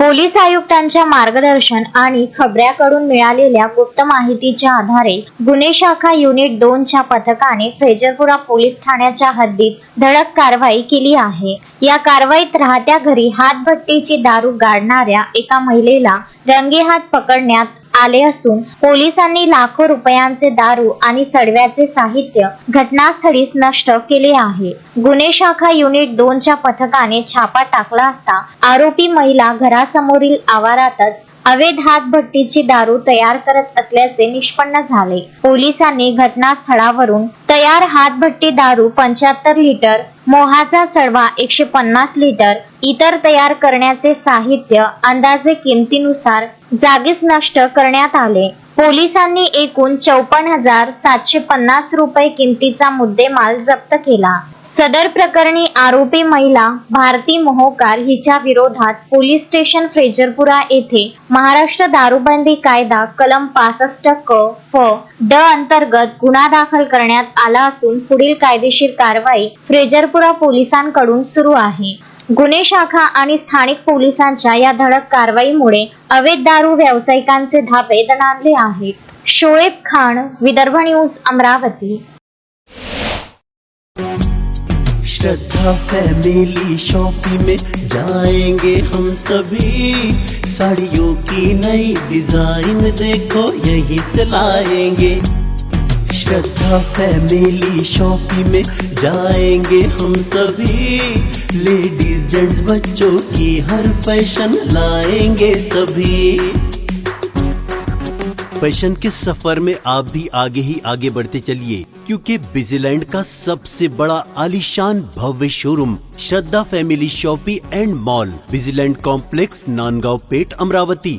Police आयुक्तांच्या मार्गदर्शन आणि खबऱ्याकडून मिळालेल्या गुप्त माहितीच्या आधारे गुन्हे शाखा युनिट 2 च्या पथकाने फैजरपुरा पोलीस ठाण्याच्या हद्दीत धडक कारवाई केली आहे। या कारवाईत राहत्या घरी हातभट्टीची दारू गाडणाऱ्या एका महिलेला रंगेहात पकडण्यात आले असून पोलिसांनी लाखो रुपयांचे दारू आणि सडव्याचे साहित्य घटनास्थळीच नष्ट केले आहे। गुन्हे शाखा युनिट 2 च्या पथकाने छापा टाकला असता आरोपी महिला घरासमोरील आवारातच अवैध हातभट्टीची दारू तयार करत असल्याचे निष्पन्न झाले। पोलिसांनी घटनास्थळावरून तयार हातभट्टी दारू 75 लिटर, मोहाचा सडवा 150 लिटर, इतर तयार करण्याचे साहित्य अंदाजे किमतीनुसार जागीच नष्ट करण्यात आले। पोलिसांनी एकूण 54,750 रुपये किमतीचा मुद्देमाल जप्त केला। सदर प्रकरणी आरोपी महिला भारती मोहोकार हिच्या विरोधात पोलीस स्टेशन फैजरपुरा येथे महाराष्ट्र दारूबंदी कायदा कलम 65 क फ ड अंतर्गत गुन्हा दाखल करण्यात आला असून पुढील कायदेशीर कारवाई फैजरपुरा पोलिसांकडून सुरू आहे। गुन्हे शाखा आणि स्थानिक पोलिसांच्या या धडक कारवाईमुळे अवैध दारू व्यावसायिकांचे धाबे दणाणले आहेत। शोएब खान, विदर्भ न्यूज, अमरावती। श्रद्धा फैमिली शॉपिंग में जाएंगे हम सभी, साड़ियों की नई डिजाइन देखो यहीं से लाएंगे। श्रद्धा फैमिली शॉपिंग में जाएंगे हम सभी, लेडीज जेंट्स बच्चों की हर फैशन लाएंगे सभी। फैशन के सफर में आप भी आगे ही आगे बढ़ते चलिए, क्योंकि बिजीलैंड का सबसे बड़ा आलीशान भव्य showroom Shraddha family shopping and mall, Busyland complex, Nandgaon Peth, Amravati.